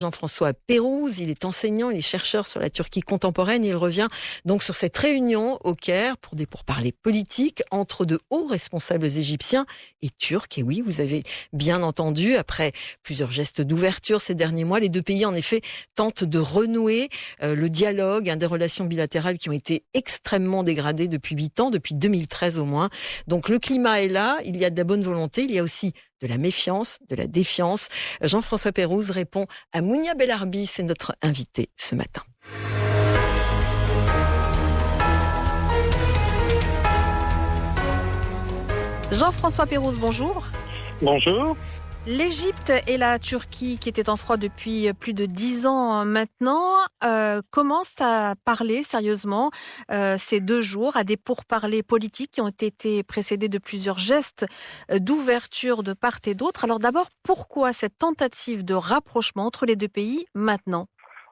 Jean-François Pérouse, il est enseignant, il est chercheur sur la Turquie contemporaine et il revient donc sur cette réunion au Caire pour des pourparlers politiques entre de hauts responsables égyptiens et turcs. Et oui, vous avez bien entendu, après plusieurs gestes d'ouverture ces derniers mois, les deux pays en effet tentent de renouer le dialogue, des relations bilatérales qui ont été extrêmement dégradées depuis 8 ans, depuis 2013 au moins. Donc le climat est là, il y a de la bonne volonté, il y a aussi de la méfiance, de la défiance. Jean-François Pérouse répond à Mounia Belarbi, c'est notre invité ce matin. Jean-François Pérouse, bonjour. Bonjour. L'Égypte et la Turquie, qui étaient en froid depuis plus de 10 ans maintenant, commencent à parler sérieusement ces 2 jours, à des pourparlers politiques qui ont été précédés de plusieurs gestes d'ouverture de part et d'autre. Alors d'abord, pourquoi cette tentative de rapprochement entre les 2 pays maintenant ?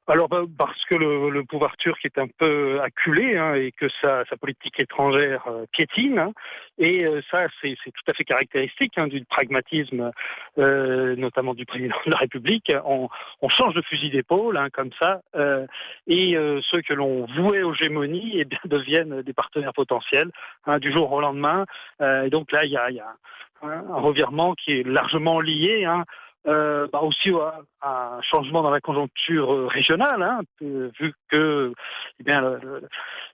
Alors parce que le pouvoir turc est un peu acculé et que sa politique étrangère piétine. Et ça, c'est tout à fait caractéristique du pragmatisme, notamment du président de la République. On change de fusil d'épaule comme ça, et ceux que l'on vouait aux gémonies deviennent des partenaires potentiels du jour au lendemain. Et donc là, il y a un revirement qui est largement lié aussi à un changement dans la conjoncture régionale, vu que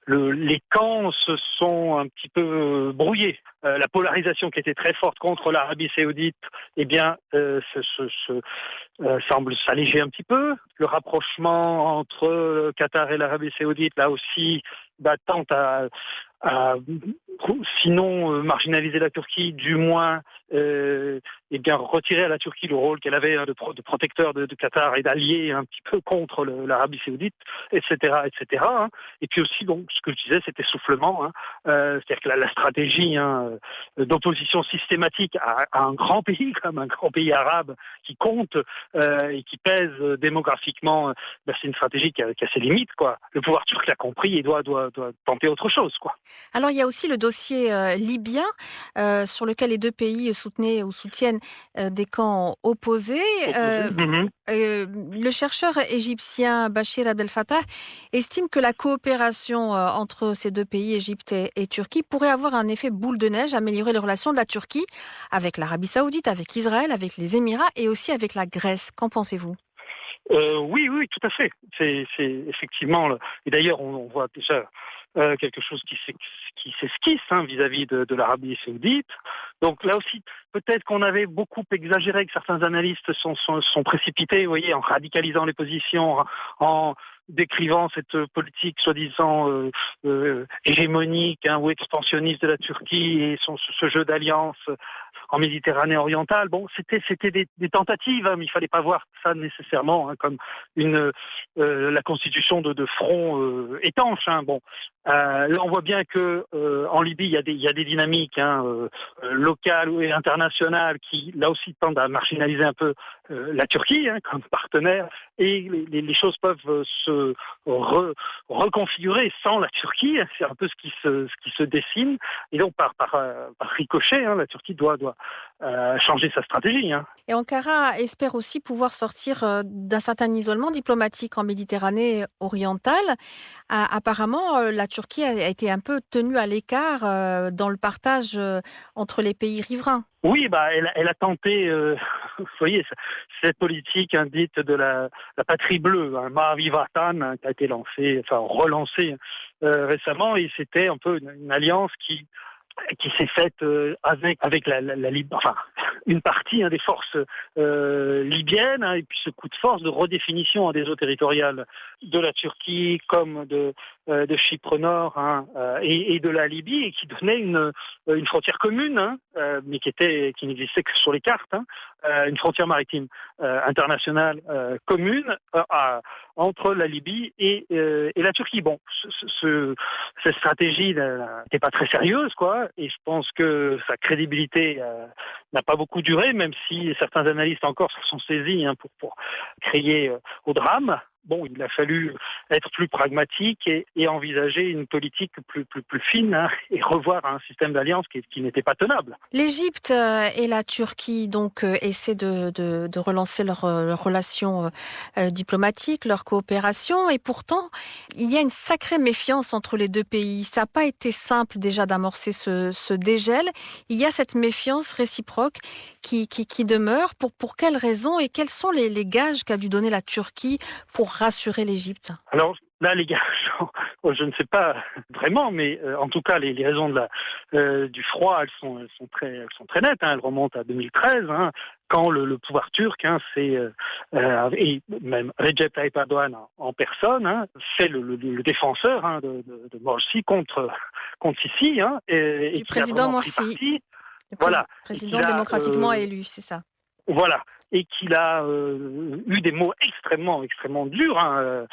les camps se sont un petit peu brouillés. La polarisation qui était très forte contre l'Arabie saoudite, semble s'alléger un petit peu. Le rapprochement entre le Qatar et l'Arabie saoudite, là aussi, tente à sinon marginaliser la Turquie, du moins retirer à la Turquie le rôle qu'elle avait de protecteur de Qatar et d'allié un petit peu contre l'Arabie saoudite, etc., etc. Et puis aussi, ce que je disais, cet essoufflement, c'est-à-dire que la stratégie d'opposition systématique à un grand pays comme un grand pays arabe qui compte et qui pèse démographiquement, c'est une stratégie qui a ses limites, quoi. Le pouvoir turc l'a compris et doit tenter autre chose, quoi. Alors il y a aussi le dossier libyen sur lequel les 2 pays soutenaient ou soutiennent des camps opposés. Le chercheur égyptien Bachir Abdel Fattah estime que la coopération entre ces 2 pays, Égypte et Turquie, pourrait avoir un effet boule de neige, améliorer les relations de la Turquie avec l'Arabie saoudite, avec Israël, avec les Émirats et aussi avec la Grèce. Qu'en pensez-vous ? Oui, tout à fait. C'est effectivement, et d'ailleurs on voit déjà quelque chose qui s'esquisse vis-à-vis de l'Arabie saoudite. Donc là aussi, peut-être qu'on avait beaucoup exagéré, que certains analystes sont précipités, vous voyez, en radicalisant les positions, en décrivant cette politique soi-disant hégémonique ou expansionniste de la Turquie et ce jeu d'alliance en Méditerranée orientale. C'était des tentatives, mais il fallait pas voir ça nécessairement comme la constitution de fronts étanches. Là, on voit bien que en Libye, il y a des dynamiques locales et internationales qui, là aussi, tendent à marginaliser un peu la Turquie comme partenaire, et les choses peuvent se reconfigurer sans la Turquie. C'est un peu ce qui se dessine, et donc par ricochet, la Turquie doit changer sa stratégie. Et Ankara espère aussi pouvoir sortir d'un certain isolement diplomatique en Méditerranée orientale. Apparemment, la Turquie a été un peu tenue à l'écart dans le partage entre les pays riverains. Oui, elle a tenté, vous voyez, cette politique dite de la patrie bleue, Mavi Vatan, qui a été relancée récemment, et c'était un peu une alliance qui s'est faite avec une partie des forces libyennes, et puis ce coup de force de redéfinition des eaux territoriales de la Turquie comme de Chypre Nord et de la Libye, et qui donnait une frontière commune, mais qui n'existait que sur les cartes, une frontière maritime internationale commune entre la Libye et la Turquie. Cette stratégie n'était pas très sérieuse, quoi, et je pense que sa crédibilité n'a pas beaucoup duré, même si certains analystes encore se sont saisis pour crier au drame. bon, il a fallu être plus pragmatique et envisager une politique plus fine, hein, et revoir un système d'alliance qui n'était pas tenable. L'Égypte et la Turquie donc essaient de relancer leurs relations diplomatiques, leur coopération, et pourtant il y a une sacrée méfiance entre les deux pays. Ça n'a pas été simple déjà d'amorcer ce dégel. Il y a cette méfiance réciproque qui demeure. Pour quelles raisons et quels sont les gages qu'a dû donner la Turquie pour rassurer l'Égypte? Alors là, les gars, je ne sais pas vraiment, mais en tout cas, les raisons du froid, elles sont très nettes. Hein, elles remontent à 2013, hein, quand le pouvoir turc, hein, et même Recep Tayyip Erdogan en personne, hein, fait le défenseur, hein, de Morsi contre Sisi, hein, et Du qui a président vraiment pris Morsi, parti. le Voilà. président démocratiquement élu, c'est ça. Voilà. Et qu'il a eu des mots extrêmement durs. Hein,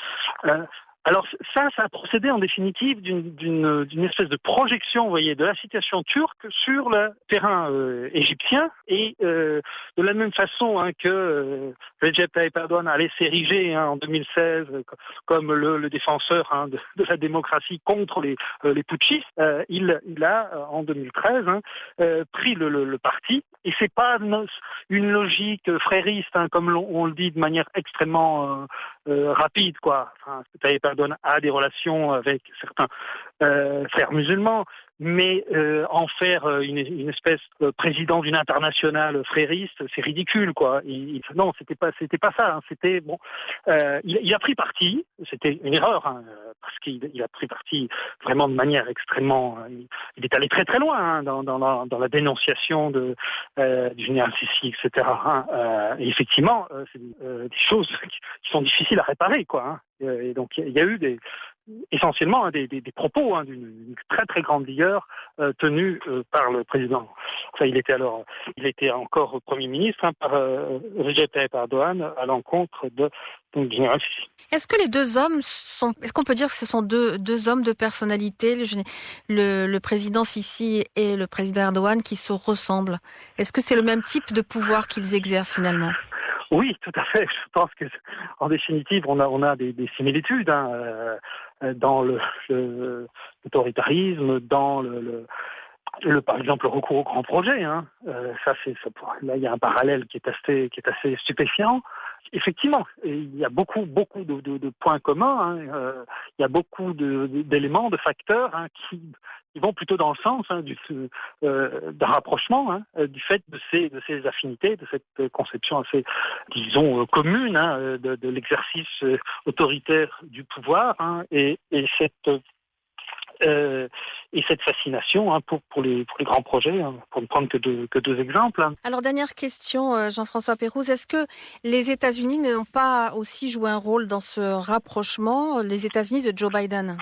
alors ça a procédé en définitive d'une espèce de projection, vous voyez, de la situation turque sur le terrain égyptien, et de la même façon, hein, que Recep Tayyip Erdogan allait s'ériger, hein, en 2016 comme le défenseur, hein, de la démocratie contre les putschistes. Il a en 2013, hein, pris le parti, et c'est pas une logique frériste, hein, comme on le dit de manière extrêmement rapide, quoi. Enfin, Tayyip Erdogan a des relations avec certains frères musulmans, mais en faire une espèce de président d'une internationale frériste, c'est ridicule, quoi. Non, c'était pas ça. Hein. C'était bon. Il a pris parti. C'était une erreur, hein, parce qu'il a pris parti vraiment de manière extrêmement. Il est allé très loin, hein, dans la dénonciation du général Sisi, etc. Hein. Et effectivement, c'est des choses qui sont difficiles à réparer, quoi. Hein. Et donc il y a eu essentiellement, hein, des propos, hein, d'une très grande vigueur tenus par le président. Enfin, il était encore Premier ministre, hein, par Recep Tayyip Erdogan, à l'encontre du général Sisi. Est-ce que les deux hommes est-ce qu'on peut dire que ce sont deux hommes de personnalité, le président Sisi et le président Erdogan, qui se ressemblent? Est-ce que c'est le même type de pouvoir qu'ils exercent finalement? Oui, tout à fait. Je pense que, en définitive, on a des similitudes, hein, dans l'autoritarisme, dans par exemple, le recours aux grands projets. Hein. Là, il y a un parallèle qui est assez stupéfiant. Effectivement, il y a beaucoup de points communs. Hein. Il y a beaucoup d'éléments, de facteurs, hein, qui vont plutôt dans le sens, hein, d'un rapprochement, hein, du fait de ces affinités, de cette conception assez, disons, commune, hein, de l'exercice autoritaire du pouvoir, hein, et cette fascination, hein, pour les grands projets, hein, pour ne prendre que deux exemples. Hein. Alors, dernière question, Jean-François Pérouse, est-ce que les États-Unis n'ont pas aussi joué un rôle dans ce rapprochement, les États-Unis de Joe Biden?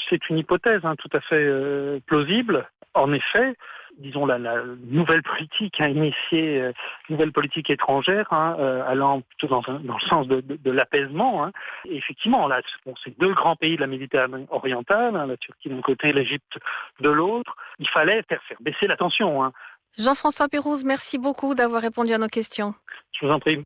C'est une hypothèse, hein, tout à fait plausible. En effet, disons, la nouvelle politique, hein, initiée, nouvelle politique étrangère, hein, allant plutôt dans le sens de l'apaisement. Hein. Et effectivement, là, ces deux grands pays de la Méditerranée orientale, hein, la Turquie d'un côté, l'Égypte de l'autre, il fallait faire baisser la tension. Hein. Jean-François Pérouse, merci beaucoup d'avoir répondu à nos questions. Je vous en prie.